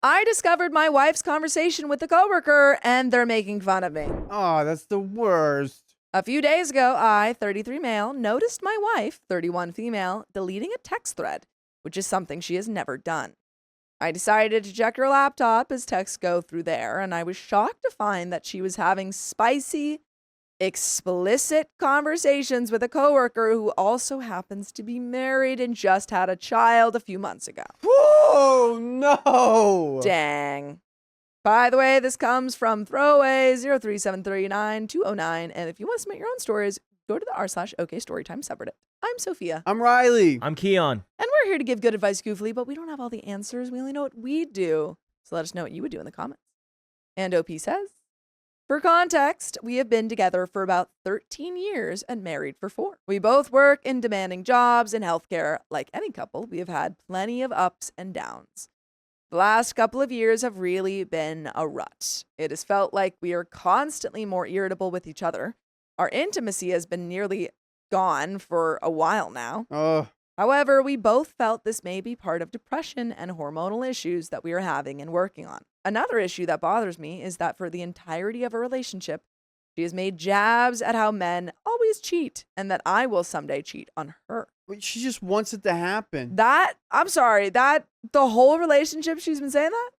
I discovered my wife's conversation with a coworker and they're making fun of me. Oh, that's the worst. A few days ago, I, 33 male, noticed my wife, 31 female, deleting a text thread, which is something she has never done. I decided to check her laptop as texts go through there, and I was shocked to find that she was having spicy, explicit conversations with a coworker who also happens to be married and just had a child a few months ago. Oh, no. Dang. By the way, this comes from throwaway 03739-209, and if you want to submit your own stories, go to the r/OKStorytime subreddit. I'm Sophia. I'm Riley. I'm Keon. And we're here to give good advice goofily, but we don't have all the answers. We only know what we do. So let us know what you would do in the comments. And OP says, for context, we have been together for about 13 years and married for 4. We both work in demanding jobs in healthcare. Like any couple, we have had plenty of ups and downs. The last couple of years have really been a rut. It has felt like we are constantly more irritable with each other. Our intimacy has been nearly gone for a while now. However, we both felt this may be part of depression and hormonal issues that we are having and working on. Another issue that bothers me is that for the entirety of a relationship, she has made jabs at how men always cheat and that I will someday cheat on her. She just wants it to happen. I'm sorry, the whole relationship she's been saying that?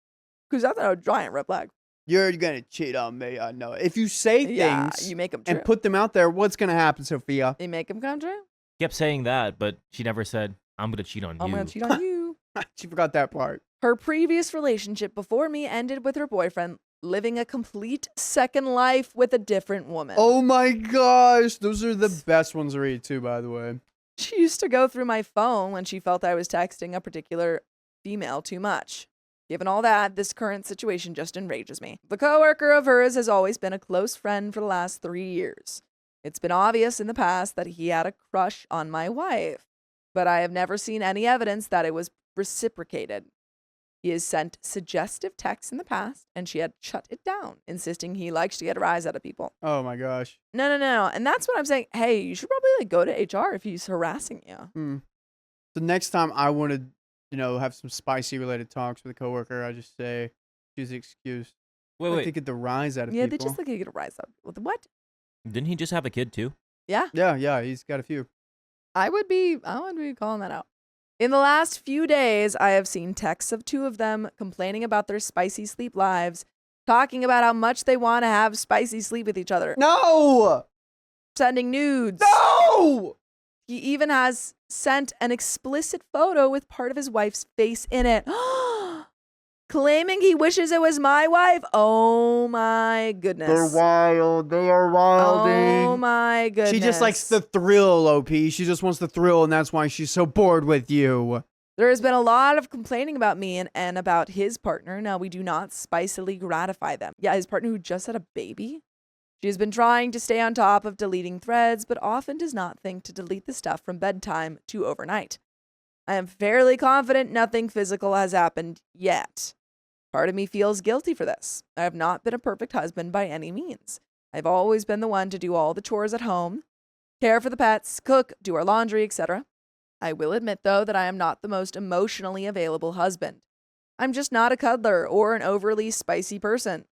Because that's a giant red flag. You're going to cheat on me, I know. If you say things you make them true. and put them out there, what's going to happen, Sophia? You make them come true? Kept saying that, but she never said, I'm going to cheat on you. I'm going to cheat on you. She forgot that part. Her previous relationship before me ended with her boyfriend living a complete second life with a different woman. Oh my gosh. Those are the best ones to read too, by the way. She used to go through my phone when she felt I was texting a particular female too much. Given all that, this current situation just enrages me. The coworker of hers has always been a close friend for the last 3 years. It's been obvious in the past that he had a crush on my wife, but I have never seen any evidence that it was reciprocated. He has sent suggestive texts in the past, and she had shut it down, insisting he likes to get a rise out of people. Oh my gosh. No. And that's what I'm saying. Hey, you should probably go to HR if he's harassing you. The next time I want to, have some spicy related talks with a coworker, I just say, choose the excuse. Wait. To get the rise out of Yeah, people. they just like to get a rise out of people. What? Didn't he just have a kid too? Yeah. Yeah, he's got a few. I would be calling that out. In the last few days, I have seen texts of 2 of them complaining about their spicy sleep lives, talking about how much they want to have spicy sleep with each other. No! Sending nudes. No! He even has sent an explicit photo with part of his wife's face in it. Claiming he wishes it was my wife. Oh my goodness. They're wild. They are wilding. Oh my goodness. She just likes the thrill, OP. She just wants the thrill, and that's why she's so bored with you. There has been a lot of complaining about me and about his partner. Now, we do not spicily gratify them. Yeah, his partner who just had a baby. She has been trying to stay on top of deleting threads, but often does not think to delete the stuff from bedtime to overnight. I am fairly confident nothing physical has happened yet. Part of me feels guilty for this. I have not been a perfect husband by any means. I've always been the one to do all the chores at home, care for the pets, cook, do our laundry, etc. I will admit, though, that I am not the most emotionally available husband. I'm just not a cuddler or an overly spicy person.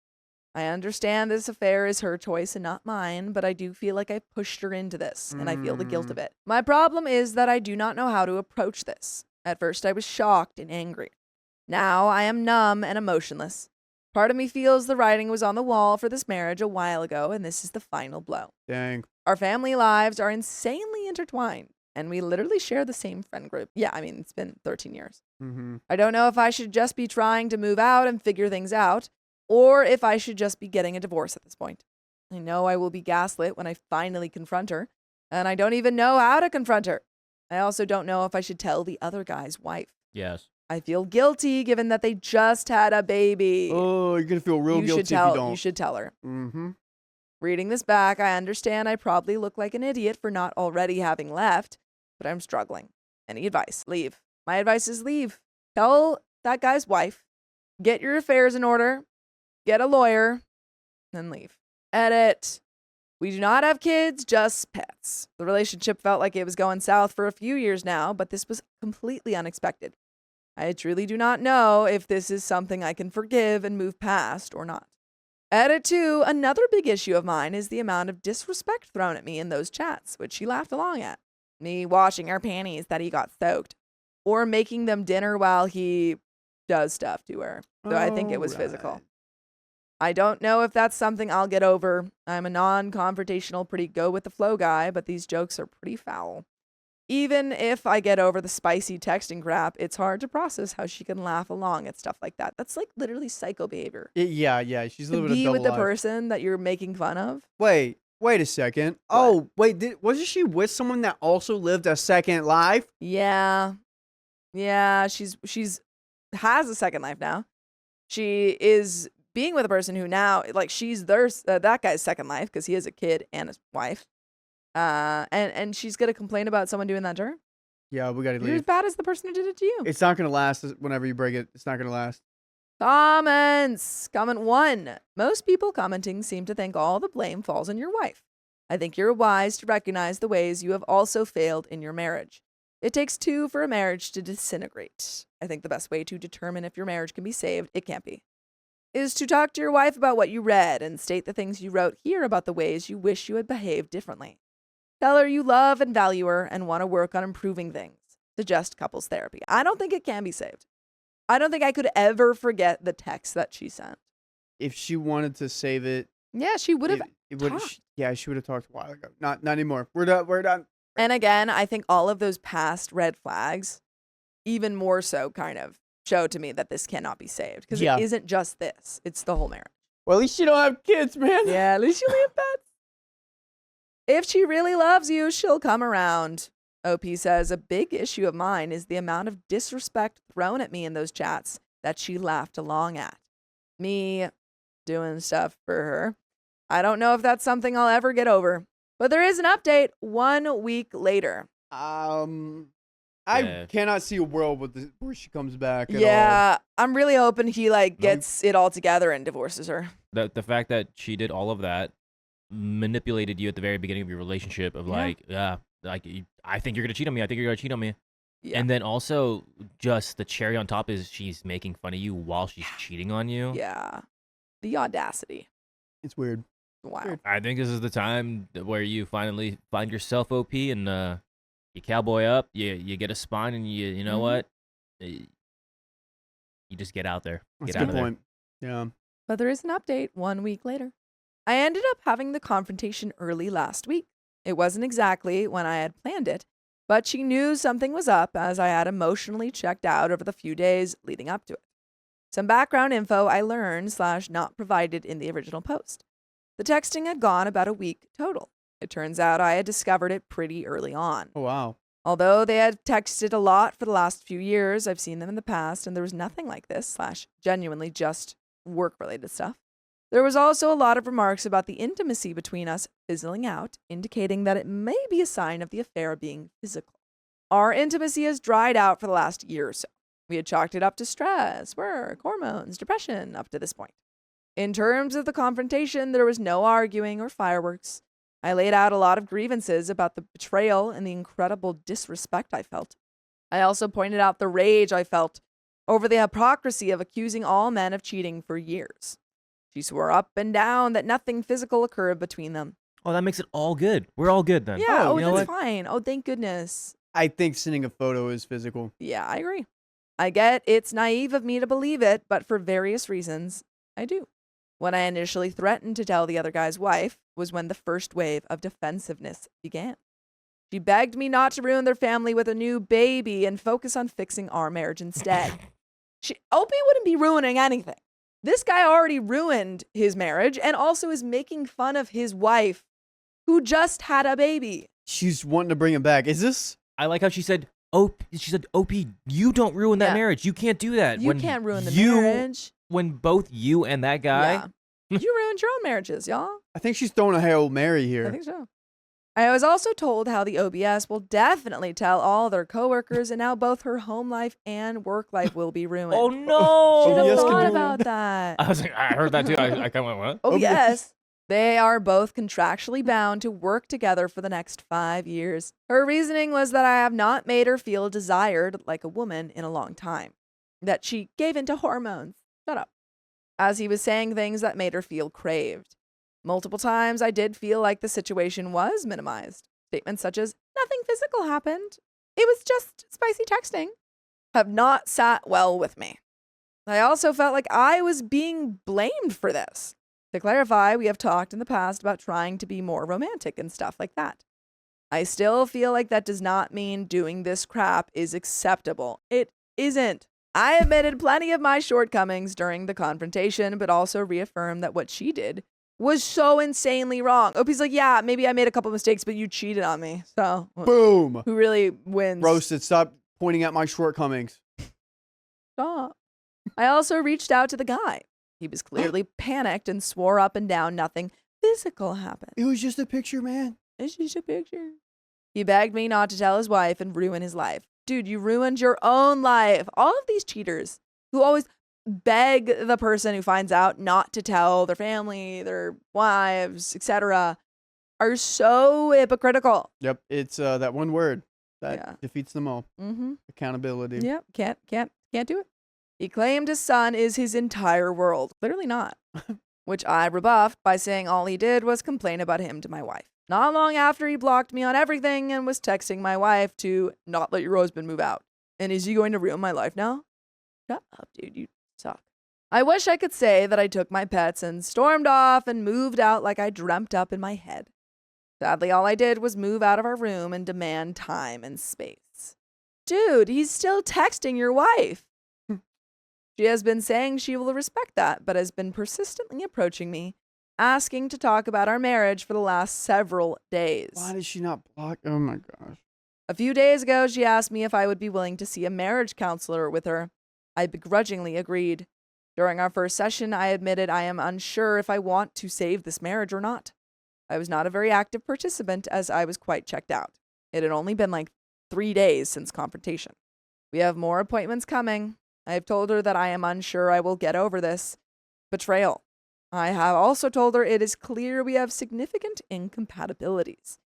I understand this affair is her choice and not mine, but I do feel like I pushed her into this, and I feel the guilt of it. My problem is that I do not know how to approach this. At first, I was shocked and angry. Now I am numb and emotionless. Part of me feels the writing was on the wall for this marriage a while ago, and this is the final blow. Dang. Our family lives are insanely intertwined, and we literally share the same friend group. Yeah, I mean, it's been 13 years. I don't know if I should just be trying to move out and figure things out, or if I should just be getting a divorce at this point. I know I will be gaslit when I finally confront her, and I don't even know how to confront her. I also don't know if I should tell the other guy's wife. Yes. I feel guilty given that they just had a baby. Oh, you're going to feel real guilty if you don't. You should tell her. Reading this back, I understand I probably look like an idiot for not already having left, but I'm struggling. Any advice? Leave. My advice is leave. Tell that guy's wife, get your affairs in order, get a lawyer, and leave. Edit. We do not have kids, just pets. The relationship felt like it was going south for a few years now, but this was completely unexpected. I truly do not know if this is something I can forgive and move past or not. Edit 2, another big issue of mine is the amount of disrespect thrown at me in those chats, which she laughed along at. Me washing her panties that he got soaked, or making them dinner while he does stuff to her. So I think it was physical. I don't know if that's something I'll get over. I'm a non-confrontational, pretty go-with-the-flow guy, but these jokes are pretty foul. Even if I get over the spicy texting crap, it's hard to process how she can laugh along at stuff like that. That's like literally psycho behavior. Yeah. She's To living a be double with the life. person that you're making fun of. Wait a second. What? Oh, wait, wasn't she with someone that also lived a second life? Yeah, she's has a second life now. She is being with a person who now, like, she's that guy's second life because he has a kid and his wife. And she's gonna complain about someone doing that to her. Yeah, we gotta You're as leave. bad as the person who did it to you. It's not gonna last whenever you break it. It's not gonna last. Comments. Comment 1. Most people commenting seem to think all the blame falls on your wife. I think you're wise to recognize the ways you have also failed in your marriage. It takes 2 for a marriage to disintegrate. I think the best way to determine if your marriage can be saved, it can't be, is to talk to your wife about what you read and state the things you wrote here about the ways you wish you had behaved differently. Tell her you love and value her and want to work on improving things. Suggest couples therapy. I don't think it can be saved. I don't think I could ever forget the text that she sent. If she wanted to save it, Yeah, she would have. it would. talked. Yeah, she would have talked a while ago. Not anymore. We're done. And again, I think all of those past red flags, even more so, kind of show to me that this cannot be saved. Because Yeah. it isn't just this, it's the whole marriage. Well, at least you don't have kids, man. Yeah, at least you leave pets. If she really loves you, she'll come around. OP says, a big issue of mine is the amount of disrespect thrown at me in those chats that she laughed along at. Me doing stuff for her. I don't know if that's something I'll ever get over. But there is an update 1 week later. I cannot see a world where she comes back at all. Yeah, I'm really hoping he gets it all together and divorces her. The fact that she did all of that, manipulated you at the very beginning of your relationship of I think you're gonna cheat on me. I think you're gonna cheat on me. Yeah. And then also just the cherry on top is she's making fun of you while she's cheating on you. Yeah. The audacity. It's weird. Wow. I think this is the time where you finally find yourself OP and you cowboy up, you get a spine, and you know what? You just get out there. That's Get a out good of there. point. Yeah. But there is an update 1 week later. I ended up having the confrontation early last week. It wasn't exactly when I had planned it, but she knew something was up as I had emotionally checked out over the few days leading up to it. Some background info I learned / not provided in the original post. The texting had gone about a week total. It turns out I had discovered it pretty early on. Oh, wow. Although they had texted a lot for the last few years, I've seen them in the past, and there was nothing like this / genuinely just work-related stuff. There was also a lot of remarks about the intimacy between us fizzling out, indicating that it may be a sign of the affair being physical. Our intimacy has dried out for the last year or so. We had chalked it up to stress, work, hormones, depression up to this point. In terms of the confrontation, there was no arguing or fireworks. I laid out a lot of grievances about the betrayal and the incredible disrespect I felt. I also pointed out the rage I felt over the hypocrisy of accusing all men of cheating for years. She swore up and down that nothing physical occurred between them. Oh, that makes it all good. We're all good then. Yeah, you know that's what? fine. Oh, thank goodness. I think sending a photo is physical. Yeah, I agree. I get it's naive of me to believe it, but for various reasons, I do. When I initially threatened to tell the other guy's wife was when the first wave of defensiveness began. She begged me not to ruin their family with a new baby and focus on fixing our marriage instead. Opie wouldn't be ruining anything. This guy already ruined his marriage and also is making fun of his wife who just had a baby. She's wanting to bring him back. Is this? I like how she said, OP, you don't ruin that Yeah. marriage. You can't do that. You can't ruin the marriage. When both you and that guy. Yeah. You ruined your own marriages, y'all. I think she's throwing a Hail Mary here. I think so. I was also told how the OBS will definitely tell all their coworkers, and now both her home life and work life will be ruined. Oh no! Should have OBS can thought do about that. I was like, I heard that too. I kind of went, what? Oh, OBS. yes. They are both contractually bound to work together for the next 5 years. Her reasoning was that I have not made her feel desired like a woman in a long time. that she gave into hormones. Shut up. As he was saying things that made her feel craved. Multiple times, I did feel like the situation was minimized. Statements such as, nothing physical happened. It was just spicy texting. Have not sat well with me. I also felt like I was being blamed for this. To clarify, we have talked in the past about trying to be more romantic and stuff like that. I still feel like that does not mean doing this crap is acceptable. It isn't. I admitted plenty of my shortcomings during the confrontation, but also reaffirmed that what she did was so insanely wrong. Opie's like, yeah, maybe I made a couple mistakes, but you cheated on me. So, Boom. who really wins? Roasted. Stop pointing out my shortcomings. Stop. I also reached out to the guy. He was clearly panicked and swore up and down nothing physical happened. It was just a picture, man. It's just a picture. He begged me not to tell his wife and ruin his life. Dude, you ruined your own life. All of these cheaters who always beg the person who finds out not to tell their family, their wives, etc., are so hypocritical. Yep, it's that one word that Yeah. defeats them all. Mm-hmm. Accountability. Yep, can't do it. He claimed his son is his entire world. Clearly not. Which I rebuffed by saying all he did was complain about him to my wife. Not long after, he blocked me on everything and was texting my wife to not let your husband move out. And is he going to ruin my life now? Shut up, dude. You suck. I wish I could say that I took my pets and stormed off and moved out like I dreamt up in my head. Sadly, all I did was move out of our room and demand time and space. Dude, he's still texting your wife. She has been saying she will respect that, but has been persistently approaching me, asking to talk about our marriage for the last several days. Why did she not block? Oh my gosh. A few days ago, she asked me if I would be willing to see a marriage counselor with her. I begrudgingly agreed. During our first session, I admitted I am unsure if I want to save this marriage or not. I was not a very active participant as I was quite checked out. It had only been like 3 days since confrontation. We have more appointments coming. I have told her that I am unsure I will get over this betrayal. I have also told her it is clear we have significant incompatibilities.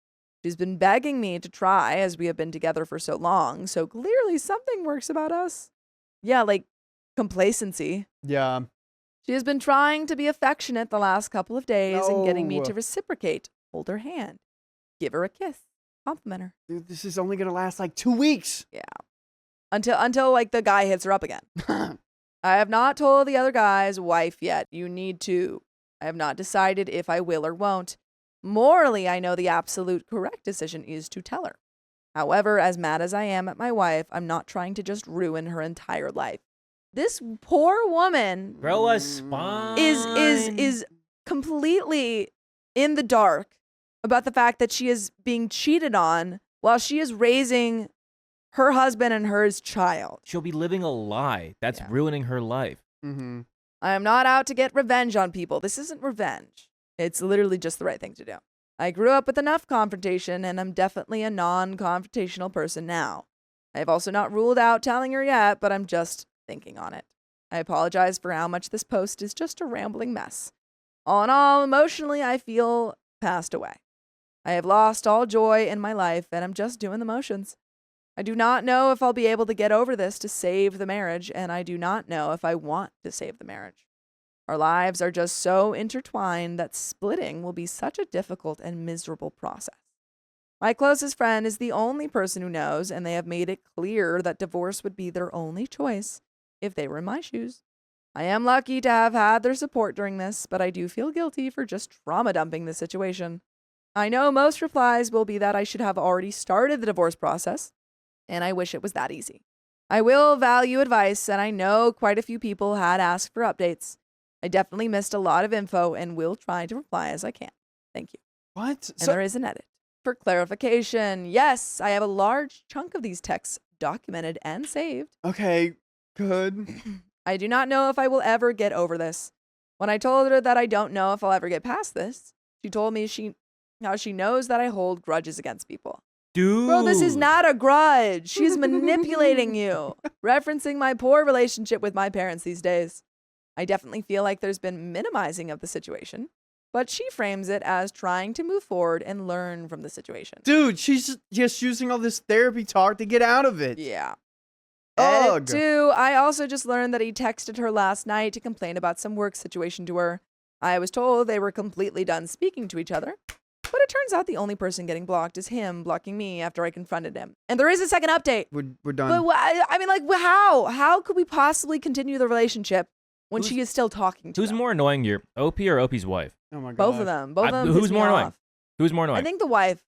She's been begging me to try as we have been together for so long, so clearly something works about us. Yeah, like complacency. Yeah. She has been trying to be affectionate the last couple of days and getting me No. to reciprocate, hold her hand, give her a kiss, compliment her. Dude, this is only going to last like 2 weeks. Yeah. Until like the guy hits her up again. I have not told the other guy's wife yet. You need to. I have not decided if I will or won't. Morally, I know the absolute correct decision is to tell her. However, as mad as I am at my wife, I'm not trying to just ruin her entire life. This poor woman Throw a spine. is completely in the dark about the fact that she is being cheated on while she is raising her husband and hers child. She'll be living a lie. That's Yeah. ruining her life. Mm-hmm. I am not out to get revenge on people. This isn't revenge. It's literally just the right thing to do. I grew up with enough confrontation, and I'm definitely a non-confrontational person now. I have also not ruled out telling her yet, but I'm just thinking on it. I apologize for how much this post is just a rambling mess. All in all, emotionally, I feel passed away. I have lost all joy in my life, and I'm just doing the motions. I do not know if I'll be able to get over this to save the marriage, and I do not know if I want to save the marriage. Our lives are just so intertwined that splitting will be such a difficult and miserable process. My closest friend is the only person who knows, and they have made it clear that divorce would be their only choice if they were in my shoes. I am lucky to have had their support during this, but I do feel guilty for just trauma dumping the situation. I know most replies will be that I should have already started the divorce process, and I wish it was that easy. I will value advice, and I know quite a few people had asked for updates. I definitely missed a lot of info and will try to reply as I can. Thank you. What? And there is an edit. For clarification, yes, I have a large chunk of these texts documented and saved. Okay, good. I do not know if I will ever get over this. When I told her that I don't know if I'll ever get past this, she told me how she knows that I hold grudges against people. Dude. Bro, this is not a grudge. She's manipulating you, referencing my poor relationship with my parents these days. I definitely feel like there's been minimizing of the situation, but she frames it as trying to move forward and learn from the situation. Dude, she's just using all this therapy talk to get out of it. Yeah. Ugh. 2, I also just learned that he texted her last night to complain about some work situation to her. I was told they were completely done speaking to each other. But it turns out the only person getting blocked is him blocking me after I confronted him. And there is a second update. We're done. But I mean, like, how? How could we possibly continue the relationship when she is still talking to Who's them? more annoying, your OP or OP's wife? Oh my god. Both of them. Both of them. Who's piss me more annoying? off. Who's more annoying? I think the wife.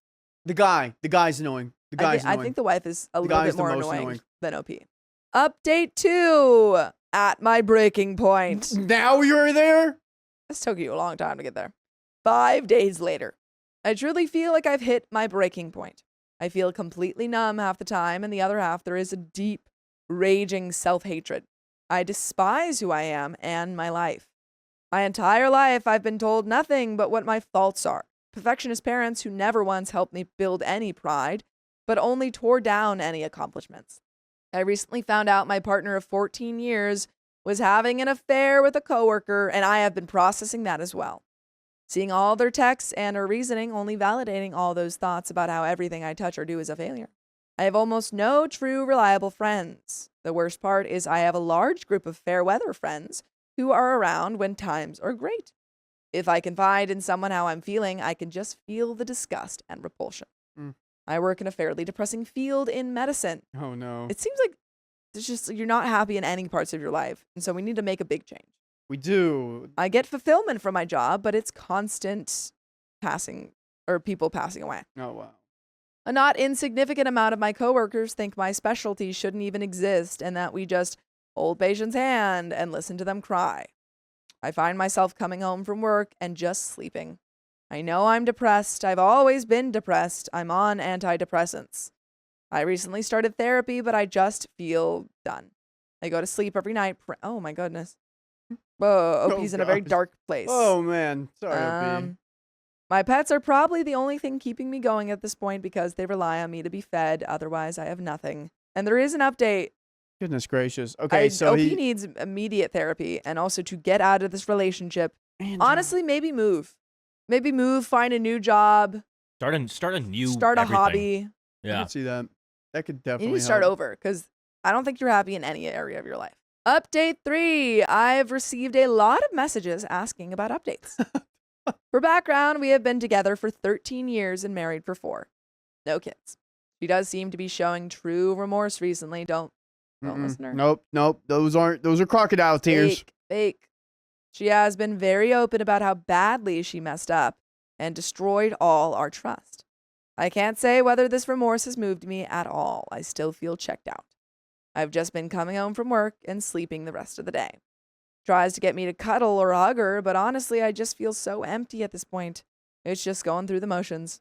The guy's annoying. The guy's I annoying. think the wife is a The little guy's bit the more most annoying annoying. than OP. Update 2. At my breaking point. Now you're there? This took you a long time to get there. 5 days later. I truly feel like I've hit my breaking point. I feel completely numb half the time, and the other half there is a deep, raging self-hatred. I despise who I am and my life. My entire life I've been told nothing but what my faults are. Perfectionist parents who never once helped me build any pride, but only tore down any accomplishments. I recently found out my partner of 14 years was having an affair with a coworker, and I have been processing that as well. Seeing all their texts and her reasoning only validating all those thoughts about how everything I touch or do is a failure. I have almost no true, reliable friends. The worst part is I have a large group of fair weather friends who are around when times are great. If I confide in someone how I'm feeling, I can just feel the disgust and repulsion. I work in a fairly depressing field in medicine. Oh no. It seems like it's just you're not happy in any parts of your life, and so we need to make a big change. We do. I get fulfillment from my job, but it's constant people passing away. Oh wow. A not insignificant amount of my coworkers think my specialty shouldn't even exist and that we just hold patients' hand and listen to them cry. I find myself coming home from work and just sleeping. I know I'm depressed. I've always been depressed. I'm on antidepressants. I recently started therapy, but I just feel done. I go to sleep every night. Oh my goodness. Whoa, OP's in a very gosh. dark place. Oh man. Sorry, OP. My pets are probably the only thing keeping me going at this point because they rely on me to be fed. Otherwise, I have nothing. And there is an update. Goodness gracious. Okay, so OP he needs immediate therapy and also to get out of this relationship. Man, Honestly, maybe move. Maybe move, find a new job, Start a new start a everything. hobby. I Yeah. can see that. That could You definitely need to start help. over because I don't think you're happy in any area of your life. Update 3. I've received a lot of messages asking about updates. For background, we have been together for 13 years and married for 4. No kids. She does seem to be showing true remorse recently. Don't listen to her. Nope. Those are crocodile tears. Fake. She has been very open about how badly she messed up and destroyed all our trust. I can't say whether this remorse has moved me at all. I still feel checked out. I've just been coming home from work and sleeping the rest of the day. Tries to get me to cuddle or hug her, but honestly, I just feel so empty at this point. It's just going through the motions.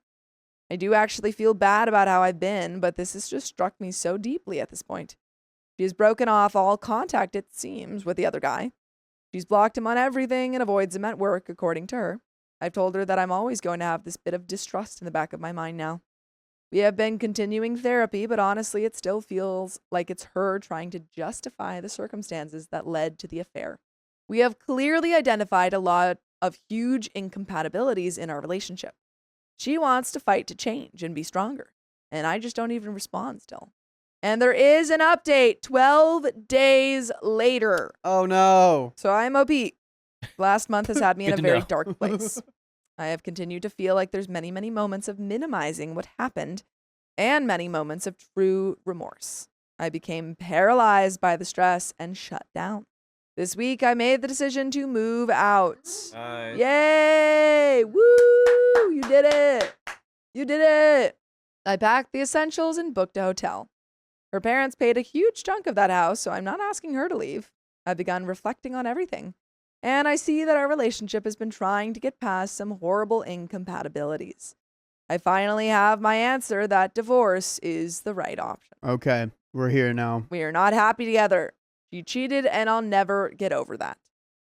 I do actually feel bad about how I've been, but this has just struck me so deeply at this point. She has broken off all contact, it seems, with the other guy. She's blocked him on everything and avoids him at work, according to her. I've told her that I'm always going to have this bit of distrust in the back of my mind now. We have been continuing therapy, but honestly, it still feels like it's her trying to justify the circumstances that led to the affair. We have clearly identified a lot of huge incompatibilities in our relationship. She wants to fight to change and be stronger, and I just don't even respond still. And there is an update 12 days later. Oh no. So I'm OP. Last month has had me in Good a to very know. dark place. I have continued to feel like there's many, many moments of minimizing what happened and many moments of true remorse. I became paralyzed by the stress and shut down. This week, I made the decision to move out. Yay! Woo! You did it! You did it! I packed the essentials and booked a hotel. Her parents paid a huge chunk of that house, so I'm not asking her to leave. I've begun reflecting on everything. And I see that our relationship has been trying to get past some horrible incompatibilities. I finally have my answer that divorce is the right option. Okay, we're here now. We are not happy together. She cheated and I'll never get over that.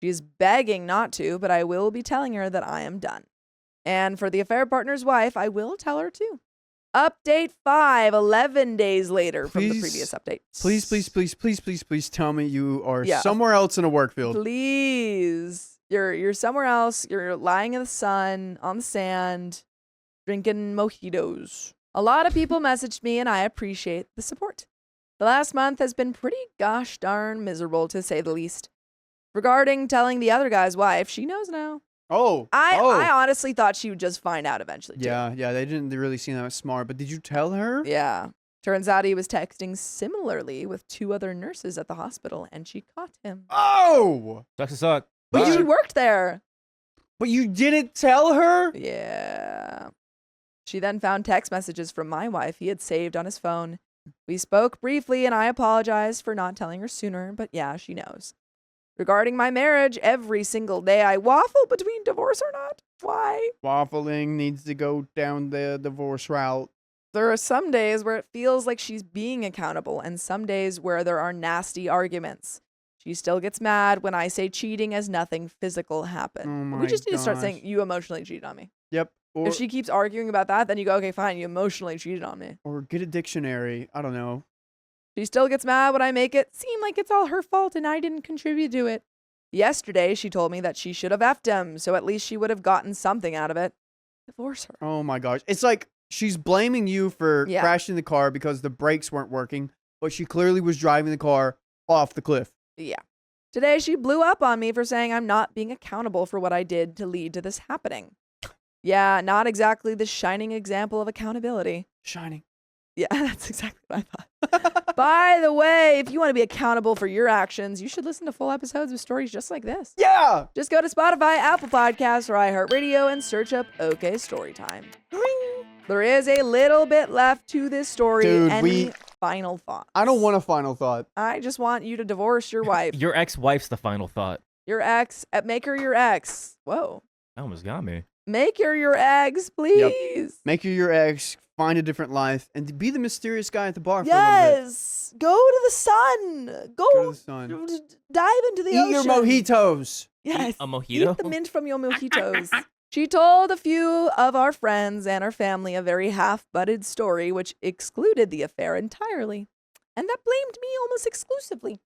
She is begging not to, but I will be telling her that I am done. And for the affair partner's wife, I will tell her too. Update 5, 11 days later from the previous update. Please tell me you are Yeah. somewhere else in a work field. Please. You're somewhere else. You're lying in the sun, on the sand, drinking mojitos. A lot of people messaged me and I appreciate the support. The last month has been pretty gosh darn miserable, to say the least. Regarding telling the other guy's wife, she knows now. I honestly thought she would just find out eventually, too. Yeah, they didn't really seem that smart. But did you tell her? Yeah. Turns out he was texting similarly with 2 other nurses at the hospital, and she caught him. Oh! Sucks to suck. But Bye. she worked there. But you didn't tell her? Yeah. She then found text messages from my wife he had saved on his phone. We spoke briefly, and I apologized for not telling her sooner, but yeah, she knows. Regarding my marriage, every single day I waffle between divorce or not. Why? Waffling needs to go down the divorce route. There are some days where it feels like she's being accountable, and some days where there are nasty arguments. She still gets mad when I say cheating as nothing physical happened. Oh my We just need to start gosh. saying, you emotionally cheated on me. Yep. Or, If she keeps arguing about that, then you go, okay, fine, you emotionally cheated on me. or get a dictionary. I don't know. She still gets mad when I make it seem like it's all her fault and I didn't contribute to it. Yesterday, she told me that she should have effed him, so at least she would have gotten something out of it. Divorce her. Oh my gosh. It's like she's blaming you for Yeah. crashing the car because the brakes weren't working, but she clearly was driving the car off the cliff. Yeah. Today, she blew up on me for saying I'm not being accountable for what I did to lead to this happening. Yeah, not exactly the shining example of accountability. Shining. Yeah, that's exactly what I thought. By the way, if you want to be accountable for your actions, you should listen to full episodes with stories just like this. Yeah! Just go to Spotify, Apple Podcasts, or iHeartRadio and search up OK Storytime. There is a little bit left to this story. Dude, Any final thoughts? I don't want a final thought. I just want you to divorce your wife. Your ex-wife's the final thought. Your ex. Make her your ex. Whoa. That almost got me. Make her your ex, please. Make her your ex, find a different life, and be the mysterious guy at the bar for a little bit. Yes. Go to the sun. Go to the sun. Dive into the Eat ocean. your mojitos. Yes. A mojito? Eat the mint from your mojitos. She told a few of our friends and our family a very half-butted story which excluded the affair entirely. And that blamed me almost exclusively.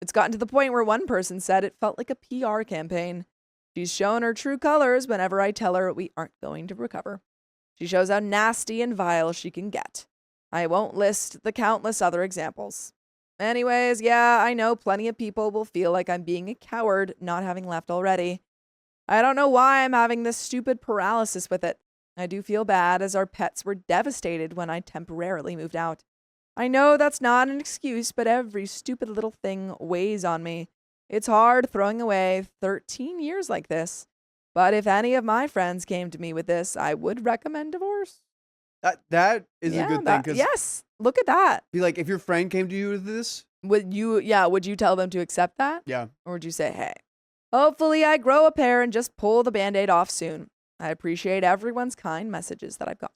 It's gotten to the point where one person said it felt like a PR campaign. She's shown her true colors whenever I tell her we aren't going to recover. She shows how nasty and vile she can get. I won't list the countless other examples. Anyways, yeah, I know plenty of people will feel like I'm being a coward not having left already. I don't know why I'm having this stupid paralysis with it. I do feel bad as our pets were devastated when I temporarily moved out. I know that's not an excuse, but every stupid little thing weighs on me. It's hard throwing away 13 years like this. But if any of my friends came to me with this, I would recommend divorce. That is a good thing. 'Cause yes, look at that. be like, if your friend came to you with this, Would you tell them to accept that? yeah. Or would you say, hey, hopefully I grow a pair and just pull the Band-Aid off soon. I appreciate everyone's kind messages that I've got.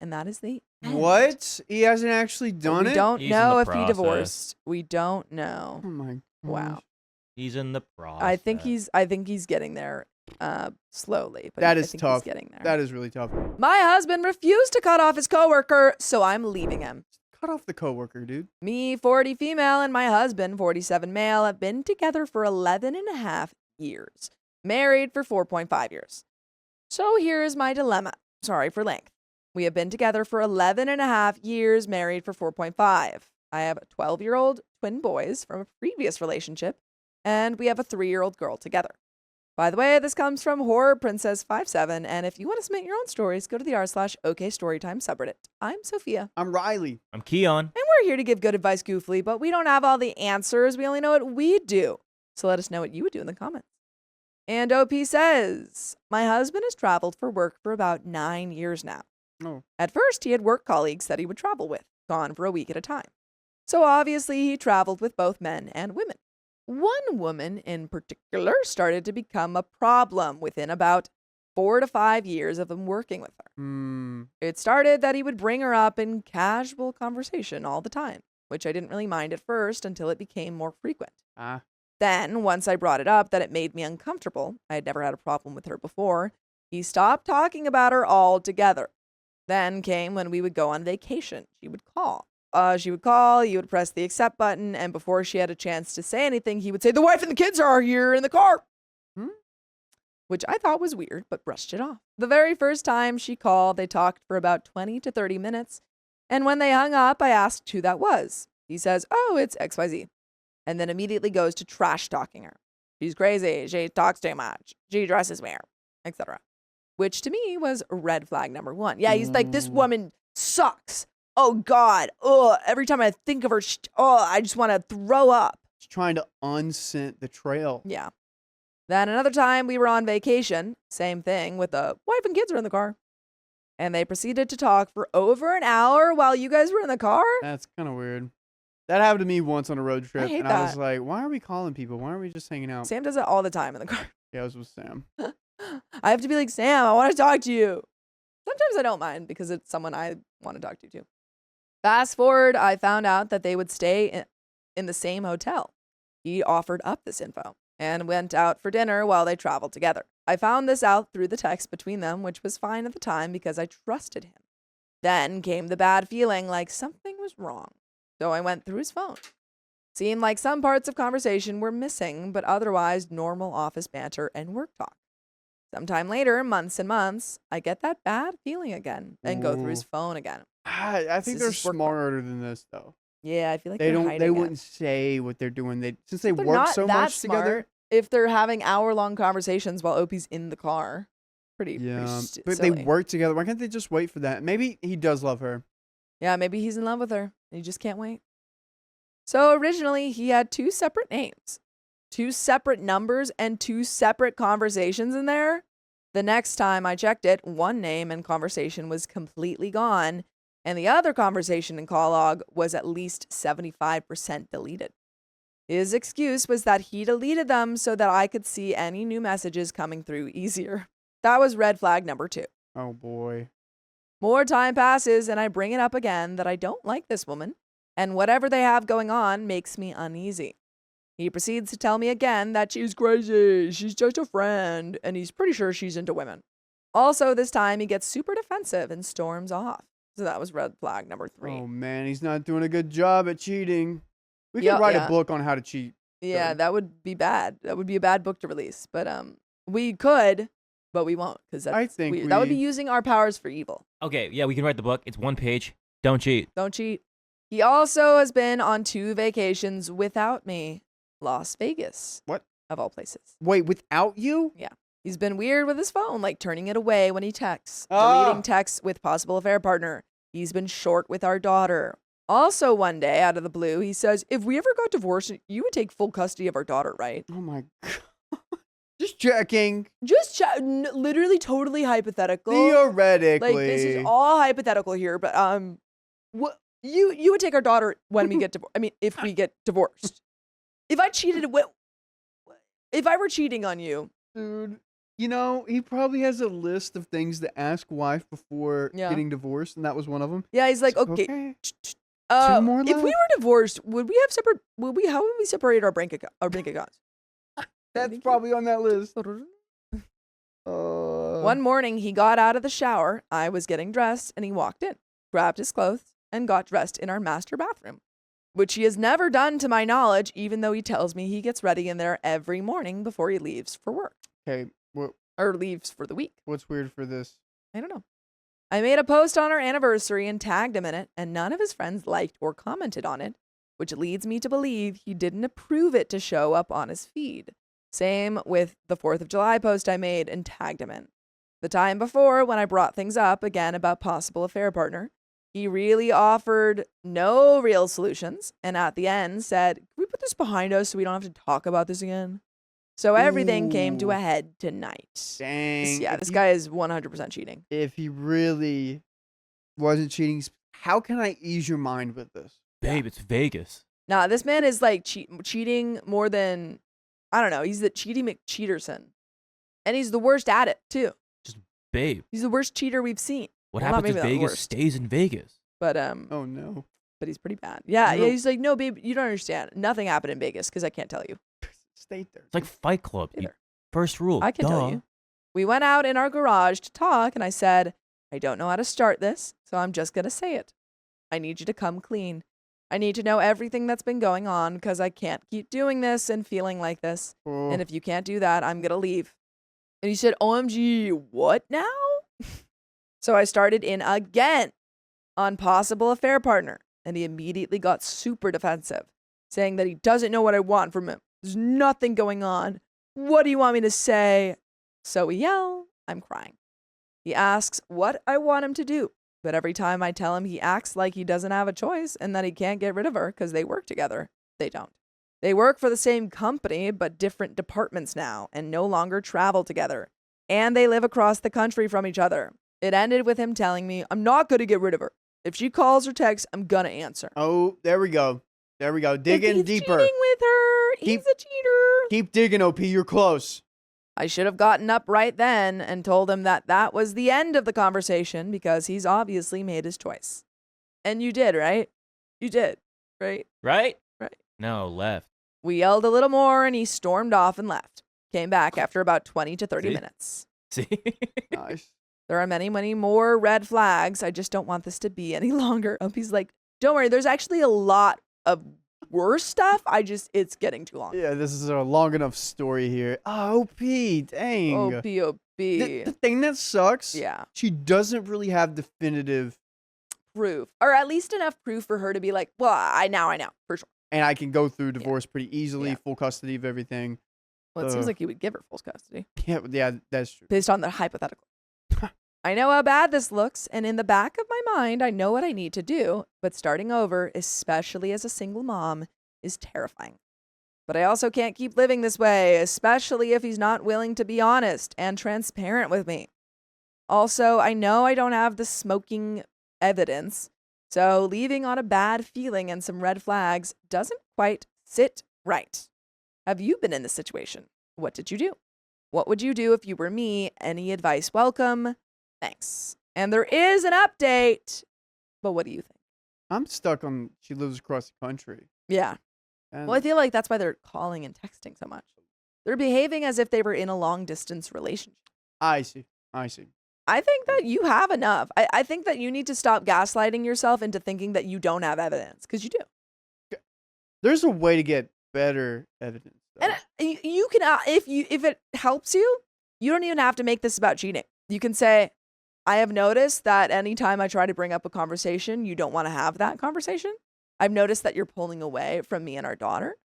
And that is the end. What? He hasn't actually done We it? don't He's in know the if he process. divorced. We don't know. Oh my Wow. gosh. He's in the process. I think he's getting there slowly. But That I is think tough. He's getting there. That is really tough. My husband refused to cut off his coworker, so I'm leaving him. Cut off the coworker, dude. Me, 40 female, and my husband, 47 male, have been together for 11 and a half years. Married for 4.5 years. So here's my dilemma. Sorry for length. We have been together for 11 and a half years, married for 4.5. I have 12-year-old twin boys from a previous relationship, and we have a 3-year-old girl together. By the way, this comes from Horror Princess 57, and if you want to submit your own stories, go to the r/OKStorytime subreddit. I'm Sophia. I'm Riley. I'm Keon. And we're here to give good advice goofily, but we don't have all the answers. We only know what we do. So let us know what you would do in the comments. And OP says, my husband has traveled for work for about 9 years now. Oh. At first, he had work colleagues that he would travel with, gone for a week at a time. So obviously, he traveled with both men and women. One woman in particular started to become a problem within about 4 to 5 years of him working with her. It started that he would bring her up in casual conversation all the time, which I didn't really mind at first until it became more frequent. Then, once I brought it up that it made me uncomfortable, I had never had a problem with her before, he stopped talking about her altogether. Then came when we would go on vacation. She would call, he would press the accept button, and before she had a chance to say anything, he would say, the wife and the kids are here in the car. Which I thought was weird, but brushed it off. The very first time she called, they talked for about 20 to 30 minutes. And when they hung up, I asked who that was. He says, oh, it's XYZ. And then immediately goes to trash talking her. She's crazy. She talks too much. She dresses weird, etc. Which to me was red flag number 1. Yeah, he's like, this woman sucks. Oh, God. Oh, every time I think of her, I just want to throw up. She's trying to unscent the trail. Yeah. Then another time we were on vacation. Same thing with the wife and kids are in the car. And they proceeded to talk for over an hour while you guys were in the car. That's kind of weird. That happened to me once on a road trip. hate and that. I was like, why are we calling people? Why aren't we just hanging out? Sam does it all the time in the car. Yeah, I was with Sam. I have to be like, Sam, I want to talk to you. Sometimes I don't mind because it's someone I want to talk to too. Fast forward, I found out that they would stay in the same hotel. He offered up this info and went out for dinner while they traveled together. I found this out through the text between them, which was fine at the time because I trusted him. Then came the bad feeling like something was wrong. So I went through his phone. Seemed like some parts of conversation were missing, but otherwise normal office banter and work talk. Sometime later, months and months, I get that bad feeling again and go through his phone again. I think This they're is work smarter than this, though. Yeah, I feel like They they're don't. hiding They it. wouldn't say what they're doing. Since they They're work not so that much smart together. if they're having hour-long conversations while OP's in the car. Pretty Yeah, silly. but they work together. Why can't they just wait for that? Maybe he does love her. Yeah, maybe he's in love with her and he just can't wait. So originally, he had 2 separate names, 2 separate numbers, and 2 separate conversations in there. The next time I checked it, one name and conversation was completely gone, and the other conversation and call log was at least 75% deleted. His excuse was that he deleted them so that I could see any new messages coming through easier. That was red flag number 2. Oh boy. More time passes and I bring it up again that I don't like this woman, and whatever they have going on makes me uneasy. He proceeds to tell me again that she's crazy, she's just a friend, and he's pretty sure she's into women. Also, this time he gets super defensive and storms off. So that was red flag number 3. Oh man, he's not doing a good job at cheating. We could Yeah, write yeah. a book on how to cheat. Yeah, So- that would be bad. That would be a bad book to release. But we could, but we won't because I think that would be we- using our powers for evil. Okay, yeah, we can write the book. It's 1 page. Don't cheat. Don't cheat. He also has been on 2 vacations without me. Las Vegas. What? Of all places. Wait, without you? He's been weird with his phone, like turning it away when he texts, Ah. deleting texts with possible affair partner. He's been short with our daughter. Also, one day, out of the blue, he says, if we ever got divorced, you would take full custody of our daughter, right? Oh my god. Just checking. Just literally totally hypothetical. Theoretically. Like, this is all hypothetical here, but what you would take our daughter when we get divorced. I mean, if we get divorced. If I cheated, if I were cheating on you, Dude, you know, he probably has a list of things to ask wife before Yeah. getting divorced, and that was one of them. yeah, he's like, It's okay. 2 more If we left? were divorced, would we have separate? How would we separate our bank accounts? That's probably on that list. One One morning, he got out of the shower. I was getting dressed, and he walked in, grabbed his clothes, and got dressed in our master bathroom, which he has never done to my knowledge, even though he tells me he gets ready in there every morning before he leaves for work Okay, or leaves for the week. what's weird for this? I don't know. I made a post on our anniversary and tagged him in it, and none of his friends liked or commented on it, which leads me to believe he didn't approve it to show up on his feed. Same with the 4th of July post I made and tagged him in. The time before, when I brought things up again about possible affair partner, he really offered no real solutions, and at the end said, can we put this behind us so we don't have to talk about this again? So everything came to a Ooh. head tonight. Dang. Yeah, if this he- guy is 100% cheating. If he really wasn't cheating, how can I ease your mind with this? Babe, it's Vegas. Nah, this man is like cheating more than, I don't know, he's the cheaty McCheaterson. And he's the worst at it, too. Babe, He's the worst cheater we've seen. what Well, not happens if maybe not Vegas worst. stays in Vegas? But Oh no. but he's pretty bad. Yeah, No. he's like, no, babe, you don't understand. Nothing happened in Vegas because I can't tell you. Stay there. It's like Fight Club. Either. First rule. I can tell duh. you. We went out in our garage to talk, and I said, I don't know how to start this, so I'm just going to say it. I need you to come clean. I need to know everything that's been going on because I can't keep doing this and feeling like this. Oh, And if you can't do that, I'm going to leave. And he said, OMG, what now? So I started in again. on possible affair partner, and he immediately got super defensive, saying that he doesn't know what I want from him. There's nothing going on. What do you want me to say? So we yell. I'm crying. He asks what I want him to do, but every time I tell him, he acts like he doesn't have a choice and that he can't get rid of her because they work together. They don't. They work for the same company, but different departments now, and no longer travel together. And they live across the country from each other. It ended with him telling me, I'm not going to get rid of her. If she calls or texts, I'm going to answer. Oh, there we go. There we go. Dig in deeper. Cheating with her. He's a cheater. Keep digging, OP. You're close. I should have gotten up right then and told him that that was the end of the conversation because he's obviously made his choice. And you did, right? You did, right? Right? Right. No, left. We yelled a little more and he stormed off and left. Came back after about 20 to 30 See? minutes. See? Nice. There are many, many more red flags. I just don't want this to be any longer. Opie's like, don't worry, there's actually a lot of worse stuff. It's getting too long. Yeah, this is a long enough story here. Oh, OP, dang. OP. The thing that sucks, Yeah. she doesn't really have definitive, Proof. Or at least enough proof for her to be like, well, I know, for sure. and I can go through divorce pretty easily, Yeah. full custody of everything. Well, it seems like he would give her full custody Yeah, that's true. based on the hypothetical. I know how bad this looks, and in the back of my mind, I know what I need to do, but starting over, especially as a single mom, is terrifying. But I also can't keep living this way, especially if he's not willing to be honest and transparent with me. Also, I know I don't have the smoking evidence, so leaving on a bad feeling and some red flags doesn't quite sit right. Have you been in this situation? What did you do? What would you do if you were me? Any advice welcome? Thanks. And there is an update, but what do you think? I'm stuck on she lives across the country. Yeah. And Well, I feel like that's why they're calling and texting so much. They're behaving as if they were in a long distance relationship. I see. I think that you have enough. I think that you need to stop gaslighting yourself into thinking that you don't have evidence, because you do. There's a way to get better evidence, though. And you can, if it helps you, you don't even have to make this about cheating. You can say, I have noticed that anytime I try to bring up a conversation, you don't want to have that conversation. I've noticed that you're pulling away from me and our daughter.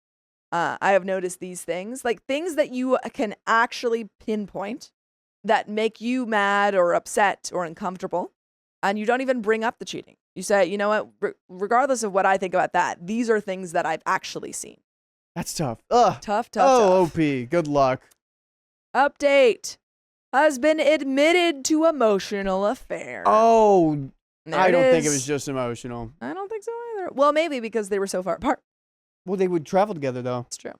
I have noticed these things, like things that you can actually pinpoint that make you mad or upset or uncomfortable. And you don't even bring up the cheating. You say, you know what, regardless of what I think about that, these are things that I've actually seen. That's tough. Ugh. Tough. Oh, OP. Good luck. Update. Husband admitted to emotional affair. Oh, There I don't think it is. was just emotional. I don't think so either. Well, maybe because they were so far apart. Well, they would travel together, though. It's true.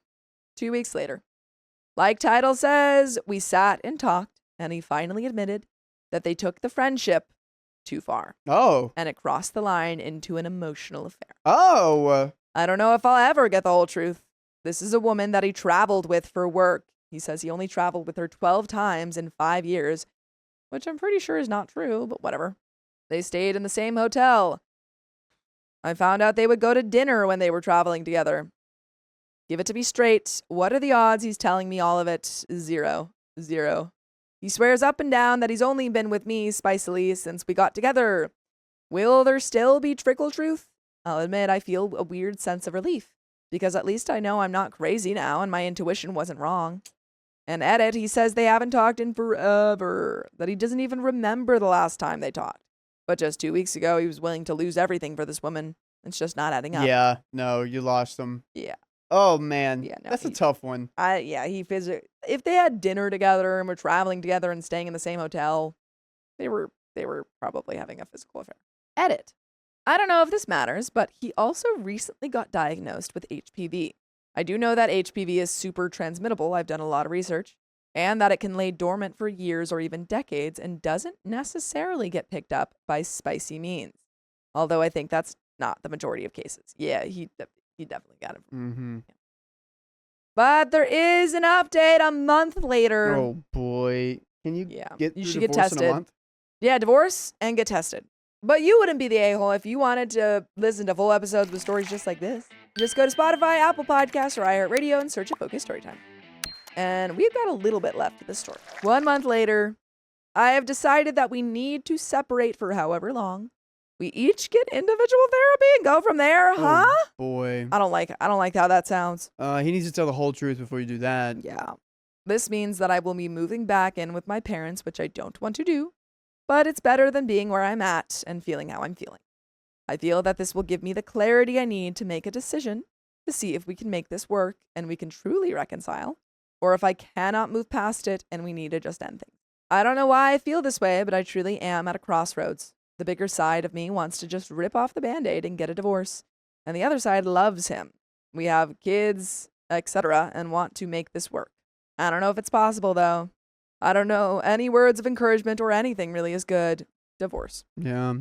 2 weeks later, like title says, we sat and talked, and he finally admitted that they took the friendship too far, Oh. and it crossed the line into an emotional affair. Oh. I don't know if I'll ever get the whole truth. This is a woman that he traveled with for work. He says he only traveled with her 12 times in 5 years, which I'm pretty sure is not true, but whatever. They stayed in the same hotel. I found out they would go to dinner when they were traveling together. Give it to me straight. What are the odds he's telling me all of it? 0. He swears up and down that he's only been with me spicily since we got together. Will there still be trickle truth? I'll admit I feel a weird sense of relief, because at least I know I'm not crazy now and my intuition wasn't wrong. And edit, he says they haven't talked in forever, that he doesn't even remember the last time they talked. But just 2 weeks ago, he was willing to lose everything for this woman. It's just not adding up. Yeah. No, you lost them. Yeah. Oh, man. Yeah, no, That's a tough one. If they had dinner together and were traveling together and staying in the same hotel, they were probably having a physical affair. Edit. I don't know if this matters, but he also recently got diagnosed with HPV. I do know that HPV is super transmittable. I've done a lot of research. And that it can lay dormant for years or even decades and doesn't necessarily get picked up by spicy means. Although I think that's not the majority of cases. Yeah, he definitely got it. Mm-hmm. Yeah. But there is an update a month later. Oh, boy. Can you get you through should get divorce in a tested. month? Yeah, divorce and get tested. But you wouldn't be the a-hole if you wanted to listen to full episodes with stories just like this. Just go to Spotify, Apple Podcasts, or iHeartRadio and search Focus Storytime. And we've got a little bit left of this story. 1 month later, I have decided that we need to separate for however long. We each get individual therapy and go from there, huh? Oh, boy. I don't like how that sounds. He needs to tell the whole truth before you do that. Yeah. This means that I will be moving back in with my parents, which I don't want to do, but it's better than being where I'm at and feeling how I'm feeling. I feel that this will give me the clarity I need to make a decision to see if we can make this work and we can truly reconcile, or if I cannot move past it and we need to just end things. I don't know why I feel this way, but I truly am at a crossroads. The bigger side of me wants to just rip off the Band-Aid and get a divorce, and the other side loves him. We have kids, etc., and want to make this work. I don't know if it's possible, though. I don't know any words of encouragement or anything really is good. Divorce. Yeah.